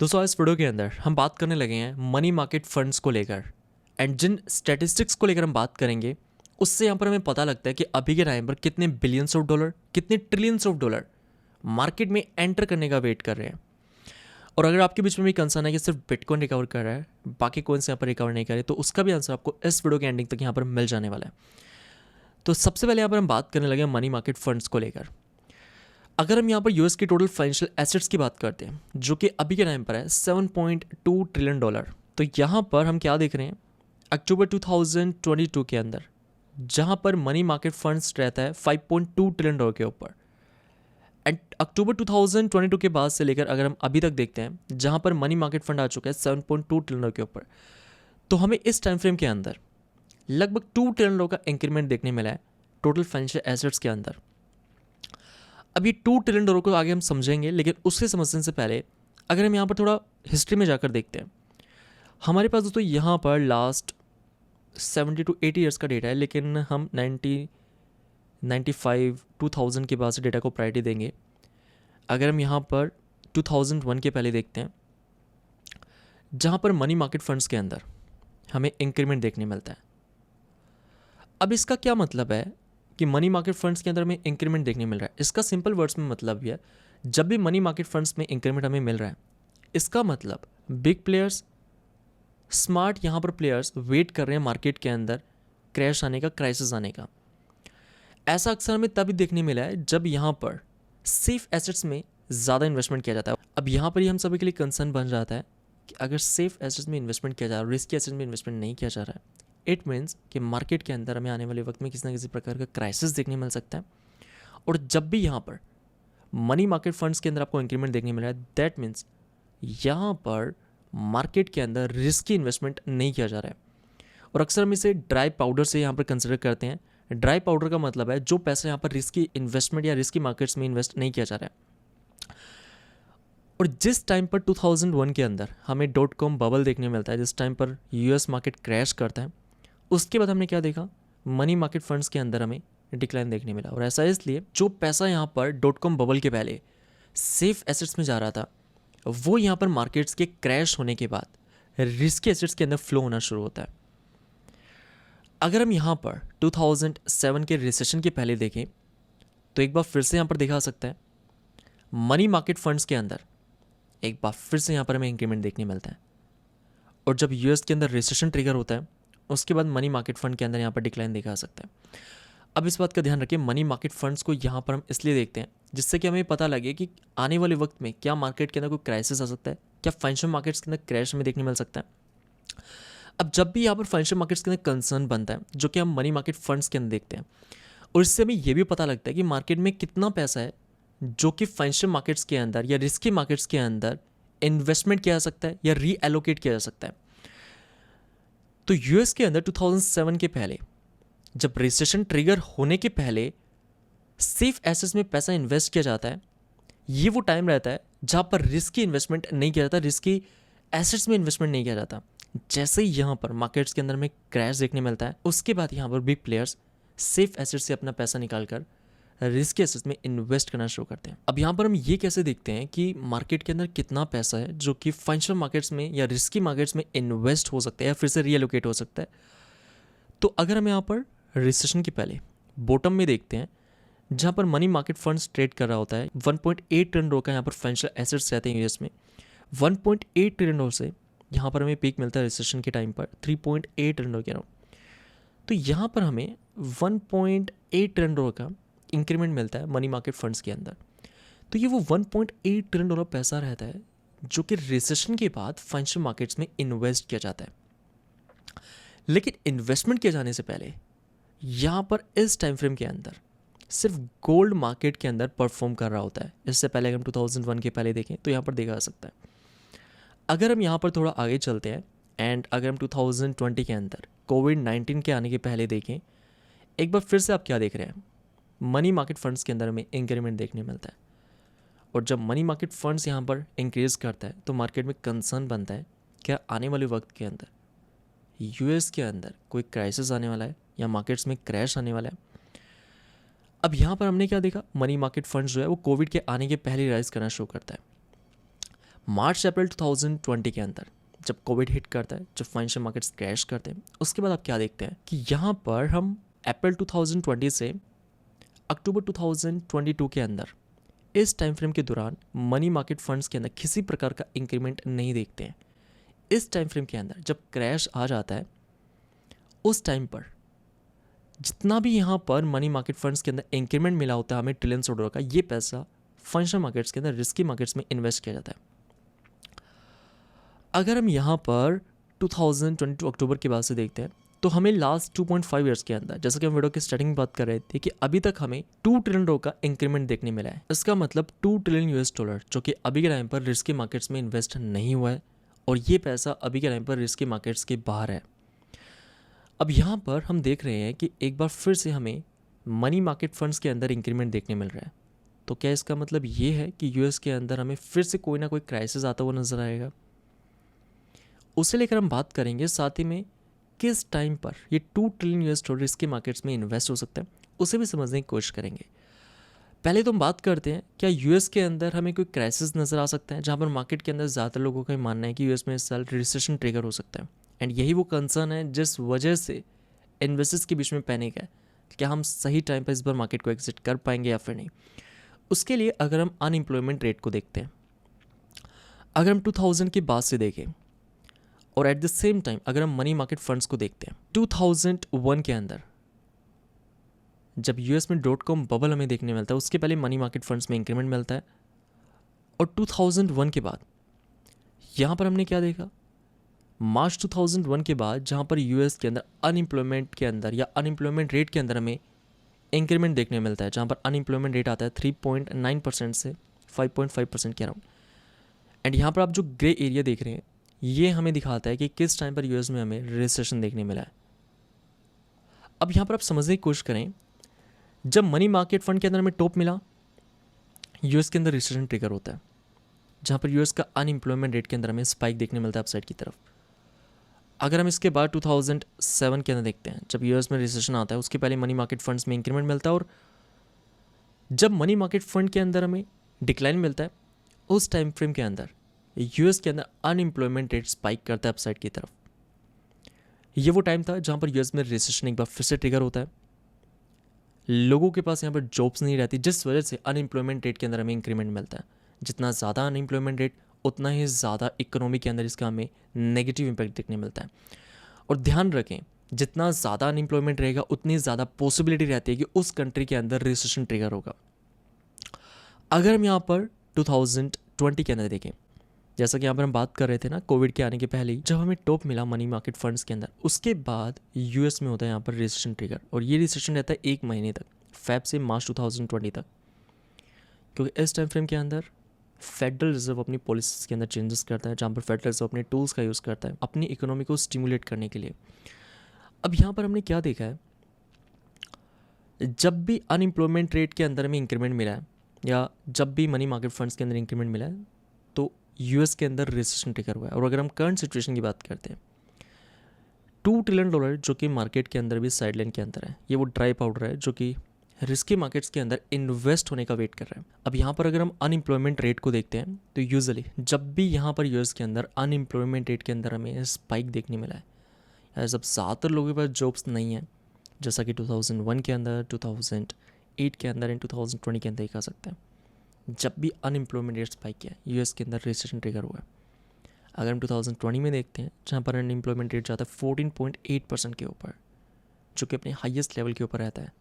दोस्तों इस वीडियो के अंदर हम बात करने लगे हैं मनी मार्केट फंड्स को लेकर एंड जिन स्टैटिस्टिक्स को लेकर हम बात करेंगे उससे यहाँ पर हमें पता लगता है कि अभी के टाइम पर कितने बिलियंस ऑफ डॉलर कितने ट्रिलियंस ऑफ डॉलर मार्केट में एंटर करने का वेट कर रहे हैं। और अगर आपके बीच में भी कंसर्न है कि सिर्फ बिटकॉइन रिकवर कर रहा है बाकी कॉइन्स यहाँ पर रिकवर नहीं कर रहे तो उसका भी आंसर आपको इस वीडियो के एंडिंग तक यहाँ पर मिल जाने वाला है। तो सबसे पहले यहाँ पर हम बात करने लगे मनी मार्केट फंड्स को लेकर। अगर हम यहाँ पर यूएस की टोटल फाइनेंशियल एसेट्स की बात करते हैं जो कि अभी के टाइम पर है 7.2 ट्रिलियन डॉलर, तो यहाँ पर हम क्या देख रहे हैं अक्टूबर 2022 के अंदर जहाँ पर मनी मार्केट फंड्स रहता है 5.2 ट्रिलियन डॉलर के ऊपर। एंड अक्टूबर 2022 के बाद से लेकर अगर हम अभी तक देखते हैं जहाँ पर मनी मार्केट फंड आ चुका है 7.2 ट्रिलियन डॉलर के ऊपर, तो हमें इस टाइम फ्रेम के अंदर लगभग 2 ट्रिलियन डॉलर का इंक्रीमेंट देखने मिला है टोटल फाइनेंशियल एसेट्स के अंदर। अब ये 2 ट्रिलियन डॉलर को आगे हम समझेंगे, लेकिन उससे समझने से पहले अगर हम यहाँ पर थोड़ा हिस्ट्री में जाकर देखते हैं, हमारे पास दोस्तों यहाँ पर लास्ट 70 to 80 ईयर्स का डेटा है, लेकिन हम 2000 के बाद से डेटा को प्रायोरिटी देंगे। अगर हम यहाँ पर 2001 के पहले देखते हैं जहाँ पर मनी मार्केट फंड्स के अंदर हमें इंक्रीमेंट देखने मिलता है। अब इसका क्या मतलब है कि मनी मार्केट फंड्स के अंदर हमें इंक्रीमेंट देखने मिल रहा है। इसका सिंपल वर्ड्स में मतलब यह है जब भी मनी मार्केट फंड्स में इंक्रीमेंट हमें मिल रहा है इसका मतलब बिग प्लेयर्स, स्मार्ट यहाँ पर प्लेयर्स वेट कर रहे हैं मार्केट के अंदर क्रैश आने का, क्राइसिस आने का। ऐसा अक्सर हमें तभी देखने मिला है जब यहाँ पर सेफ एसेट्स में ज़्यादा इन्वेस्टमेंट किया जाता है। अब यहाँ पर ही हम सभी के लिए कंसर्न बन जाता है कि अगर सेफ एसेट्स में इन्वेस्टमेंट किया जा रहा है, रिस्की एसेट्स में इन्वेस्टमेंट नहीं किया जा रहा है, इट मीन्स कि मार्केट के अंदर हमें आने वाले वक्त में किसी ना किसी प्रकार का क्राइसिस देखने मिल सकता है। और जब भी यहाँ पर मनी मार्केट फंड्स के अंदर आपको इंक्रीमेंट देखने मिल रहा है दैट मीन्स यहाँ पर मार्केट के अंदर रिस्की इन्वेस्टमेंट नहीं किया जा रहा है। और अक्सर हम इसे ड्राई पाउडर से यहाँ पर कंसिडर करते हैं। ड्राई पाउडर का मतलब है जो पैसा यहाँ पर रिस्की इन्वेस्टमेंट या रिस्की मार्केट्स में इन्वेस्ट नहीं किया जा रहा है। और जिस टाइम पर 2001 के अंदर हमें .com बबल देखने मिलता है, जिस टाइम पर यूएस मार्केट क्रैश करता है, उसके बाद हमने क्या देखा, मनी मार्केट फंड्स के अंदर हमें डिक्लाइन देखने मिला। और ऐसा इसलिए जो पैसा यहाँ पर .com बबल के पहले सेफ एसेट्स में जा रहा था वो यहाँ पर मार्केट्स के क्रैश होने के बाद रिस्की एसेट्स के अंदर फ्लो होना शुरू होता है। अगर हम यहाँ पर 2007 के रिसेशन के पहले देखें तो एक बार फिर से यहाँ पर देखा जा सकता है मनी मार्केट फंड्स के अंदर एक बार फिर से यहाँ पर हमें इंक्रीमेंट देखने मिलता है। और जब यूएस के अंदर रिसेशन ट्रिगर होता है उसके बाद मनी मार्केट फंड के अंदर यहाँ पर डिक्लाइन देखा जा सकता है। अब इस बात का ध्यान रखिए, मनी मार्केट फंड्स को यहाँ पर हम इसलिए देखते हैं जिससे कि हमें पता लगे कि आने वाले वक्त में क्या मार्केट के अंदर कोई क्राइसिस आ सकता है, क्या फाइनेंशियल मार्केट्स के अंदर क्रैश हमें देखने मिल सकता है। अब जब भी यहाँ पर फाइनेंशियल मार्केट्स के अंदर कंसर्न बनता है जो कि हम मनी मार्केट फंड्स के अंदर देखते हैं, और इससे हमें यह भी पता लगता है कि मार्केट में कितना पैसा है जो कि फाइनेंशियल मार्केट्स के अंदर या रिस्की मार्केट्स के अंदर इन्वेस्टमेंट किया जा सकता है या रीएलोकेट किया जा सकता है। तो यूएस के अंदर 2007 के पहले जब रिसेशन ट्रिगर होने के पहले सेफ एसेट्स में पैसा इन्वेस्ट किया जाता है, ये वो टाइम रहता है जहाँ पर रिस्की इन्वेस्टमेंट नहीं किया जाता, रिस्की एसेट्स में इन्वेस्टमेंट नहीं किया जाता। जैसे ही यहाँ पर मार्केट्स के अंदर में क्रैश देखने मिलता है उसके बाद यहाँ पर बिग प्लेयर्स सेफ एसेट्स से अपना पैसा निकाल कर रिस्की एसेट्स में इन्वेस्ट करना शुरू करते हैं। अब यहाँ पर हम ये कैसे देखते हैं कि मार्केट के अंदर कितना पैसा है जो कि फाइनेंशियल मार्केट्स में या रिस्की मार्केट्स में इन्वेस्ट हो सकता है या फिर से रीएलोकेट हो सकता है। तो अगर हम यहाँ पर रिसेशन के पहले बॉटम में देखते हैं जहाँ पर मनी मार्केट फंड्स ट्रेड कर रहा होता है 1.8 ट्रिलियन डॉलर का यहाँ पर फाइनेंशियल एसेट्स रहते हैं यूएस में। 1.8 ट्रिलियन डॉलर से यहाँ पर हमें पीक मिलता है रिसेशन के टाइम पर 3.8 ट्रिलियन डॉलर के अराउंड। तो यहाँ पर हमें 1.8 ट्रिलियन डॉलर का इंक्रीमेंट मिलता है मनी मार्केट फंड्स के अंदर। तो ये वो 1.8 ट्रिलियन डॉलर पैसा रहता है जो कि रिसेशन के बाद फाइनेंशियल मार्केट्स में इन्वेस्ट किया जाता है। लेकिन इन्वेस्टमेंट किए जाने से पहले यहाँ पर इस टाइम फ्रेम के अंदर सिर्फ गोल्ड मार्केट के अंदर परफॉर्म कर रहा होता है। इससे पहले अगर हम 2001 के पहले देखें तो यहाँ पर देखा जा सकता है। अगर हम यहाँ पर थोड़ा आगे चलते हैं एंड अगर हम 2020 के अंदर कोविड-19 के आने के पहले देखें, एक बार फिर से आप क्या देख रहे हैं, मनी मार्केट फंड्स के अंदर हमें इंक्रीमेंट देखने मिलता है। और जब मनी मार्केट फंड्स यहाँ पर इंक्रीज करता है तो मार्केट में कंसर्न बनता है क्या आने वाले वक्त के अंदर यूएस के अंदर कोई क्राइसिस आने वाला है या मार्केट्स में क्रैश आने वाला है। अब यहाँ पर हमने क्या देखा, मनी मार्केट फंड्स जो है वो कोविड के आने के पहले राइज करना शुरू करता है। मार्च अप्रैल 2020 के अंदर जब कोविड हिट करता है, जब फाइनेंशियल मार्केट्स क्रैश करते हैं, उसके बाद आप क्या देखते हैं कि यहाँ पर हम अप्रैल 2020 से अक्टूबर 2022 के अंदर इस टाइम फ्रेम के दौरान मनी मार्केट फंड्स के अंदर किसी प्रकार का इंक्रीमेंट नहीं देखते हैं। इस टाइम फ्रेम के अंदर जब क्रैश आ जाता है, उस टाइम पर जितना भी यहाँ पर मनी मार्केट फंड्स के अंदर इंक्रीमेंट मिला होता है हमें ट्रिलियंस ऑफ डॉलर का, ये पैसा फाइनेंशियल मार्केट्स के अंदर रिस्की मार्केट्स में इन्वेस्ट किया जाता है। अगर हम यहाँ पर 2022 अक्टूबर के बाद से देखते हैं तो हमें लास्ट 2.5 ईयर्स के अंदर, जैसा कि हम वीडियो की स्टार्टिंग में बात कर रहे थे, कि अभी तक हमें 2 ट्रिलियन डॉलर का इंक्रीमेंट देखने मिला है। इसका मतलब 2 ट्रिलियन यूएस डॉलर जो कि अभी के टाइम पर रिस्की मार्केट्स में इन्वेस्ट नहीं हुआ है, और ये पैसा अभी के टाइम पर रिस्की मार्केट्स के बाहर है। अब यहाँ पर हम देख रहे हैं कि एक बार फिर से हमें मनी मार्केट फंड्स के अंदर इंक्रीमेंट देखने मिल रहा है। तो क्या इसका मतलब ये है कि यूएस के अंदर हमें फिर से कोई ना कोई क्राइसिस आता हुआ नजर आएगा? उसे लेकर हम बात करेंगे, साथ ही में किस टाइम पर ये 2 trillion US dollar risky markets में इन्वेस्ट हो सकता है उसे भी समझने की कोशिश करेंगे। पहले तो हम बात करते हैं, क्या यूएस के अंदर हमें कोई क्राइसिस नज़र आ सकता है, जहाँ पर मार्केट के अंदर ज़्यादातर लोगों का मानना है कि यूएस में इस साल रिसेशन ट्रिगर हो सकता है। एंड यही वो कंसर्न है जिस वजह से इन्वेस्टर्स के बीच में पैनिक है, क्या हम सही टाइम पर इस बार मार्केट को एग्जिट कर पाएंगे या फिर नहीं। उसके लिए अगर हम अनएम्प्लॉयमेंट रेट को देखते हैं, अगर हम 2000 के बाद से देखें, और एट द सेम टाइम अगर हम मनी मार्केट फंड्स को देखते हैं, 2001 के अंदर जब यूएस में .com बबल हमें देखने मिलता है, उसके पहले मनी मार्केट फंड्स में इंक्रीमेंट मिलता है। और 2001 के बाद यहाँ पर हमने क्या देखा, मार्च 2001 के बाद जहाँ पर यूएस के अंदर अनएम्प्लॉयमेंट के अंदर या अनएम्प्लॉयमेंट रेट के अंदर हमें इंक्रीमेंट देखने मिलता है, जहाँ पर अनएम्प्लॉयमेंट रेट आता है 3.9% से 5.5% के अराउंड। एंड यहाँ पर आप जो ग्रे एरिया देख रहे हैं, ये हमें दिखाता है कि किस टाइम पर यूएस में हमें रिसेशन देखने मिला है। अब यहाँ पर आप समझने की कोशिश करें, जब मनी मार्केट फंड के अंदर हमें टॉप मिला, यूएस के अंदर रिसेशन ट्रिगर होता है, जहाँ पर यूएस का अनएम्प्लॉयमेंट रेट के अंदर हमें स्पाइक देखने मिलता है अपसाइड की तरफ। अगर हम इसके बाद 2007 के अंदर देखते हैं, जब यूएस में रिसेशन आता है, उसके पहले मनी मार्केट फंड्स में इंक्रीमेंट मिलता है, और जब मनी मार्केट फंड के अंदर हमें डिक्लाइन मिलता है, उस टाइम फ्रेम के अंदर यूएस के अंदर अनएम्प्लॉयमेंट रेट स्पाइक करता है अपसाइड की तरफ। ये वो टाइम था जहाँ पर यूएस में रिसेशन एक बार फिर से ट्रिगर होता है, लोगों के पास यहाँ पर जॉब्स नहीं रहती, जिस वजह से अनएम्प्लॉयमेंट रेट के अंदर हमें इंक्रीमेंट मिलता है। जितना ज़्यादा अनएम्प्लॉयमेंट रेट, उतना ही ज़्यादा इकोनॉमी के अंदर इसका हमें नेगेटिव इम्पैक्ट देखने मिलता है। और ध्यान रखें, जितना ज़्यादा अनएम्प्लॉयमेंट रहेगा, उतनी ज़्यादा पॉसिबिलिटी रहती है कि उस कंट्री के अंदर रिसेशन ट्रिगर होगा। अगर हम यहाँ पर 2020 के अंदर देखें, जैसा कि यहाँ पर हम बात कर रहे थे ना, कोविड के आने के पहले ही जब हमें टॉप मिला मनी मार्केट फंड्स के अंदर, उसके बाद यूएस में होता है यहाँ पर रिसेशन ट्रिगर, और ये रिसेशन रहता है 1 महीने तक, फेब से मार्च 2020 तक। क्योंकि इस टाइम फ्रेम के अंदर फेडरल रिजर्व अपनी पॉलिसीज के अंदर चेंजेस करता है, जहाँ पर फेडरल रिजर्व अपने टूल्स का यूज़ करता है अपनी इकोनॉमी को स्टिमुलेट करने के लिए। अब यहाँ पर हमने क्या देखा है, जब भी अनएम्प्लॉयमेंट रेट के अंदर हमें इंक्रीमेंट मिला है, या जब भी मनी मार्केट फंड्स के अंदर इंक्रीमेंट मिला है, तो यूएस के अंदर रिसेशन ट्रिगर हुआ है। और अगर हम करंट सिचुएशन की बात करते हैं, 2 ट्रिलियन डॉलर जो कि मार्केट के अंदर भी साइडलाइन के अंदर है, ये वो ड्राई पाउडर है जो कि रिस्की मार्केट्स के अंदर इन्वेस्ट होने का वेट कर रहा है। अब यहाँ पर अगर हम अनएम्प्लॉयमेंट रेट को देखते हैं, तो यूजुअली जब भी यहाँ पर यूएस के अंदर अनएम्प्लॉयमेंट रेट के अंदर हमें स्पाइक देखने मिला है, या जब ज़्यादातर लोगों के पास जॉब्स नहीं है, जैसा कि 2001 के अंदर, 2008 के अंदर एंड 2020 के अंदर ही कह सकते हैं, जब भी अनएम्प्लॉयमेंट रेट स्पाइक किया, यूएस के अंदर रिसेशन ट्रिगर हुआ है। अगर हम 2020 में देखते हैं, जहाँ पर अनएम्प्लॉयमेंट रेट जाता है 14.8% के ऊपर, जो कि अपने हाईएस्ट लेवल के ऊपर रहता है,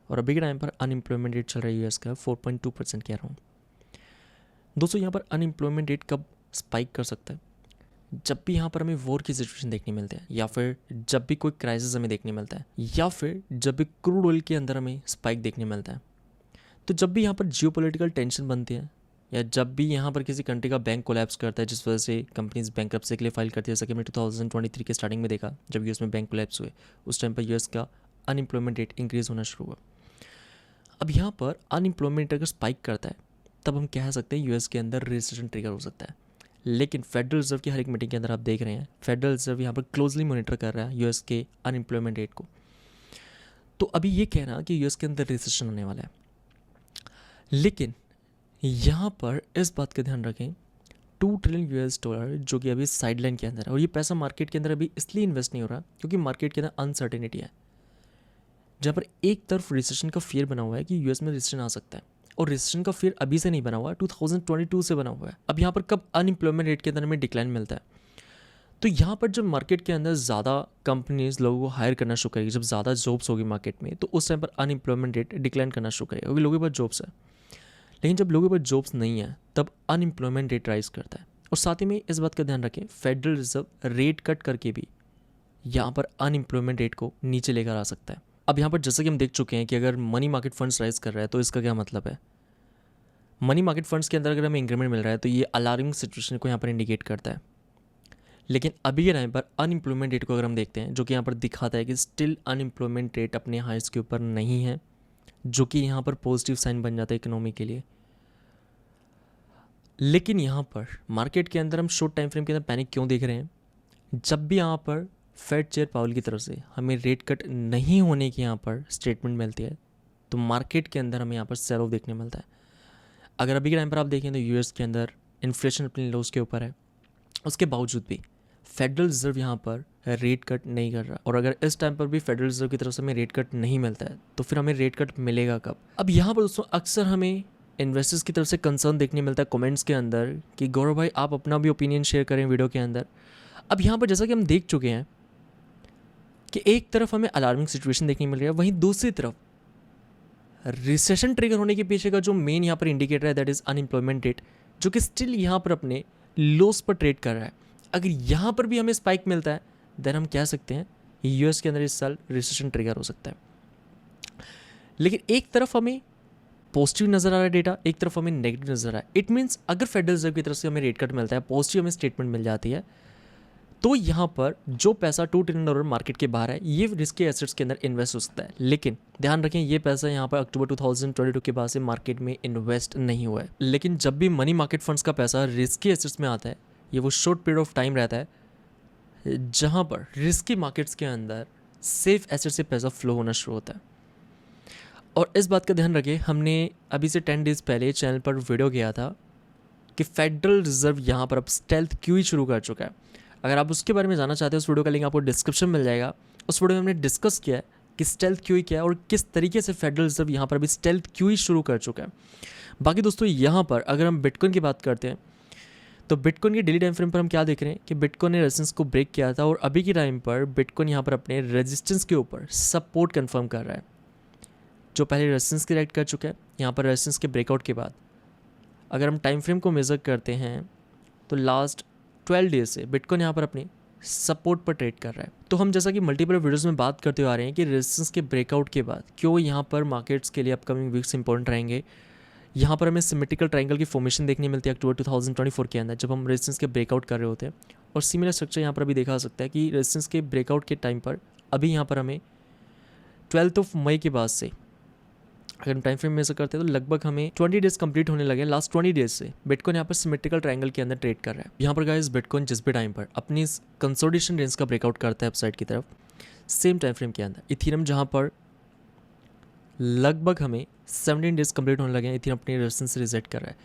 और अभी के टाइम पर अनएम्प्लॉयमेंट रेट चल रहा है यूएस का 4.2% के अराउंड। दोस्तों, यहाँ पर अनएम्प्लॉयमेंट रेट कब स्पाइक कर सकता है? जब भी यहाँ पर हमें वॉर की सिचुएशन देखने मिलते हैं, या फिर जब भी कोई क्राइसिस हमें देखने मिलता है, या फिर जब भी क्रूड ऑयल के अंदर हमें स्पाइक देखने मिलता है। तो जब भी यहाँ पर जियोपॉलिटिकल टेंशन बनती है, या जब भी यहाँ पर किसी कंट्री का बैंक कोलैप्स करता है, जिस वजह से कंपनीज बैंकरप्सी के लिए फाइल करती है, जैसा कि हमने 2023 के स्टार्टिंग में देखा, जब यूएस में बैंक कोलैप्स हुए, उस टाइम पर यूएस का अनएम्प्लॉयमेंट रेट इंक्रीज़ होना शुरू हुआ। अब यहाँ पर अनएम्प्लॉयमेंट अगर स्पाइक करता है, तब हम कह सकते हैं यूएस के अंदर रिसेशन ट्रिगर हो सकता है। लेकिन फेडरल रिजर्व की हर एक मीटिंग के अंदर आप देख रहे हैं, फेडरल रिजर्व यहाँ पर क्लोजली मॉनिटर कर रहा है यूएस के अनएम्प्लॉयमेंट रेट को। तो अभी ये कहना कि यूएस के अंदर रिसेशन होने वाला है, लेकिन यहाँ पर इस बात का ध्यान रखें, $2 ट्रिलियन जो कि अभी साइडलाइन के अंदर है, और ये पैसा मार्केट के अंदर अभी इसलिए इन्वेस्ट नहीं हो रहा क्योंकि मार्केट के अंदर अनसर्टेनिटी है, जहाँ पर एक तरफ रिसेशन का फियर बना हुआ है कि यूएस में रिसेशन आ सकता है, और रिसेशन का फियर अभी से नहीं बना हुआ है, 2022 से बना हुआ है। अब यहाँ पर कब अनएम्प्लॉयमेंट रेट के अंदर हमें डिक्लाइन मिलता है, तो यहाँ पर जब मार्केट के अंदर ज़्यादा कंपनीज लोगों को हायर करना शुरू करेगी, जब ज़्यादा जॉब्स होगी मार्केट में, तो उस टाइम पर अनएम्प्लॉयमेंट रेट डिक्लाइन करना शुरू करेगा क्योंकि लोगों के पास जॉब्स है। लेकिन जब लोगों के पास जॉब्स नहीं है तब अनएम्प्लॉयमेंट रेट राइज करता है। और साथ ही में इस बात का ध्यान रखें, फेडरल रिजर्व रेट कट करके भी यहाँ पर अनएम्प्लॉयमेंट रेट को नीचे लेकर आ सकता है। अब यहाँ पर जैसा कि हम देख चुके हैं कि अगर मनी मार्केट फंड्स राइज कर रहा है तो इसका क्या मतलब है, मनी मार्केट फंड्स के अंदर अगर हमें इंक्रीमेंट मिल रहा है तो ये अलार्मिंग सिचुएशन को यहाँ पर इंडिकेट करता है। लेकिन अभी के टाइम पर अनएम्प्लॉयमेंट रेट को अगर हम देखते हैं, जो कि यहाँ पर दिखाता है कि स्टिल अनएम्प्लॉयमेंट रेट अपने हाइस्ट के ऊपर नहीं है, जो कि यहाँ पर पॉजिटिव साइन बन जाता है इकोनॉमी के लिए। लेकिन यहाँ पर मार्केट के अंदर हम शॉर्ट टाइम फ्रेम के अंदर पैनिक क्यों देख रहे हैं, जब भी यहाँ पर फेड चेयर पावल की तरफ से हमें रेट कट नहीं होने की यहाँ पर स्टेटमेंट मिलती है तो मार्केट के अंदर हमें यहाँ पर सेल ऑफ देखने मिलता है। अगर अभी के टाइम पर आप देखें तो यूएस के अंदर इन्फ्लेशन अपने लोस के ऊपर है, उसके बावजूद भी फेडरल रिजर्व यहाँ पर रेट कट नहीं कर रहा, और अगर इस टाइम पर भी फेडरल रिजर्व की तरफ से हमें रेट कट नहीं मिलता है तो फिर हमें रेट कट मिलेगा कब। अब यहाँ पर दोस्तों अक्सर हमें इन्वेस्टर्स की तरफ से कंसर्न देखने मिलता है कमेंट्स के अंदर कि गौरव भाई आप अपना भी ओपिनियन शेयर करें वीडियो के अंदर। अब यहाँ पर जैसा कि हम देख चुके हैं कि एक तरफ हमें अलार्मिंग सिचुएशन देखने मिल रही है, वहीं दूसरी तरफ रिसेशन ट्रिगर होने के पीछे का जो मेन यहाँ पर इंडिकेटर है दैट इज़ अनएम्प्लॉयमेंट रेट, जो कि स्टिल यहाँ पर अपने लोस पर ट्रेड कर रहा है। अगर यहाँ पर भी हमें स्पाइक मिलता है देन हम कह सकते हैं यूएस के अंदर इस साल रिसेशन ट्रिगर हो सकता है। लेकिन एक तरफ हमें पॉजिटिव नज़र आ रहा है डेटा, एक तरफ हमें नेगेटिव नज़र आ रहा है। इट मीन्स अगर फेडरल रिजर्व की तरफ से हमें रेट कट मिलता है, पॉजिटिव हमें स्टेटमेंट मिल जाती है, तो यहाँ पर जो पैसा $2 ट्रिलियन मार्केट के बाहर है ये रिस्की एसेट्स के अंदर इन्वेस्ट हो सकता है। लेकिन ध्यान रखें ये पैसा यहाँ पर अक्टूबर 2022 के बाद से मार्केट में इन्वेस्ट नहीं हुआ है। लेकिन जब भी मनी मार्केट फंड्स का पैसा रिस्की एसेट्स में आता है, ये वो शॉर्ट पीरियड ऑफ टाइम रहता है जहाँ पर रिस्की मार्केट्स के अंदर सेफ एसेट से पैसा फ्लो होना शुरू होता है। और इस बात का ध्यान रखें, हमने अभी से 10 डेज़ पहले चैनल पर वीडियो किया था कि फेडरल रिजर्व यहाँ पर अब स्टेल्थ क्यूई शुरू कर चुका है। अगर आप उसके बारे में जानना चाहते हैं उस वीडियो का लिंक आपको डिस्क्रिप्शन मिल जाएगा। उस वीडियो में हमने डिस्कस किया है कि स्टेल्थ क्यूई क्या है और किस तरीके से फेडरल रिजर्व यहाँ पर अभी स्टेल्थ क्यूई शुरू कर चुका है। बाकी दोस्तों यहाँ पर अगर हम बिटकॉइन की बात करते हैं तो बिटकॉइन के डेली टाइम फ्रेम पर हम क्या देख रहे हैं कि बिटकॉइन ने रेजिस्टेंस को ब्रेक किया था, और अभी के टाइम पर बिटकॉइन यहाँ पर अपने रेजिस्टेंस के ऊपर सपोर्ट कन्फर्म कर रहा है। जो पहले रेजिस्टेंस की राइट कर चुका है, यहाँ पर रेजिस्टेंस के ब्रेकआउट के बाद अगर हम टाइम फ्रेम को मेज़र करते हैं तो लास्ट 12 डेज से बिटकॉइन यहाँ पर अपनी सपोर्ट पर ट्रेड कर रहा है। तो हम जैसा कि मल्टीपल वीडियोस में बात करते हुए आ रहे हैं कि रेजिस्टेंस के ब्रेकआउट के बाद क्यों यहाँ पर मार्केट्स के लिए अपकमिंग वीक्स इंपॉर्टेंट रहेंगे। यहाँ पर हमें सिमेट्रिकल ट्रायंगल की फॉर्मेशन देखने मिलती है अक्टूबर 2024 के अंदर जब हम रेजिस्टेंस के ब्रेकआउट कर रहे होते हैं, और सिमिलर स्ट्रक्चर यहाँ पर अभी देखा जा सकता है कि रेजिस्टेंस के ब्रेकआउट के टाइम पर अभी यहाँ पर हमें 12 मई के बाद से अगर हम टाइम फ्रेम में ऐसा करते हैं तो लगभग हमें 20 डेज कंप्लीट होने लगे। लास्ट 20 डेज से बिटकॉइन यहाँ पर सिमेट्रिकल ट्रायंगल के अंदर ट्रेड कर रहा है। यहाँ पर गाइस बिटकॉइन जिस भी टाइम पर अपनी कंसोलिडेशन रेंज का ब्रेकआउट करता है अपसाइड की तरफ, सेम टाइम फ्रेम के अंदर इथेरियम जहाँ पर लगभग हमें 17 डेज कंप्लीट होने लगे हैं, इथेरियम अपनी रेजिस्टेंस से रिजेक्ट कर रहा है।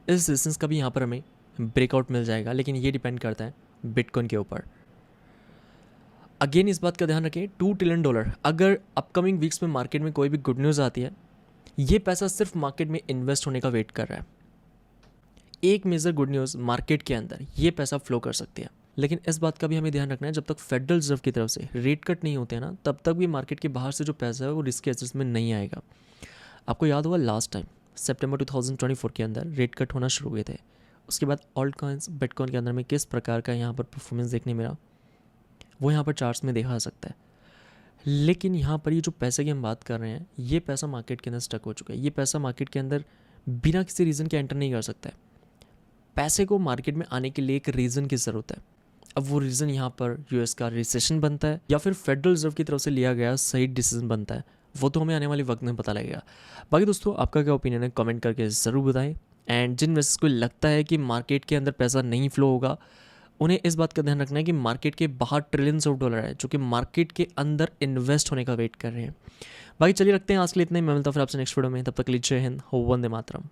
इस रेजिस्टेंस का भी यहाँ पर हमें ब्रेकआउट मिल जाएगा, लेकिन ये डिपेंड करता है बिटकॉइन के ऊपर। अगेन इस बात का ध्यान रखें, $2 ट्रिलियन अगर अपकमिंग वीक्स में मार्केट में कोई भी गुड न्यूज़ आती है, ये पैसा सिर्फ मार्केट में इन्वेस्ट होने का वेट कर रहा है। एक मेजर गुड न्यूज़ मार्केट के अंदर ये पैसा फ्लो कर सकती है, लेकिन इस बात का भी हमें ध्यान रखना है जब तक फेडरल रिजर्व की तरफ से रेट कट नहीं होते हैं ना, तब तक भी मार्केट के बाहर से जो पैसा है वो रिस्क एसेट्स में नहीं आएगा। आपको याद होगा लास्ट टाइम सितंबर 2024 के अंदर रेट कट होना शुरू हुए थे, उसके बाद ऑल्ट कॉइन्स बिटकॉइन के अंदर में किस प्रकार का यहाँ पर परफॉर्मेंस देखने मिला वो यहाँ पर चार्ट्स में देखा जा सकता है। लेकिन यहाँ पर ये जो पैसे की हम बात कर रहे हैं, ये पैसा मार्केट के अंदर स्टक हो चुका है। ये पैसा मार्केट के अंदर बिना किसी रीज़न के एंटर नहीं कर सकता है। पैसे को मार्केट में आने के लिए एक रीज़न की ज़रूरत है। अब वो रीज़न यहाँ पर यूएस का रिसेशन बनता है या फिर फेडरल रिजर्व की तरफ से लिया गया सही डिसीजन बनता है, वो तो हमें आने वाले वक्त में पता लगेगा। बाकी दोस्तों आपका क्या ओपिनियन है कमेंट करके ज़रूर बताएं। एंड जिन इन्वेस्टर्स को लगता है कि मार्केट के अंदर पैसा नहीं फ्लो होगा, उन्हें इस बात का ध्यान रखना है कि मार्केट के बाहर ट्रिलियंस ऑफ डॉलर है जो कि मार्केट के अंदर इन्वेस्ट होने का वेट कर रहे हैं। बाकी चलिए रखते हैं आज के लिए इतना ही। मैं मिलता हूं फिर आपसे नेक्स्ट वीडियो में, तब तक के लिए जय हिंद, वंदे मातरम।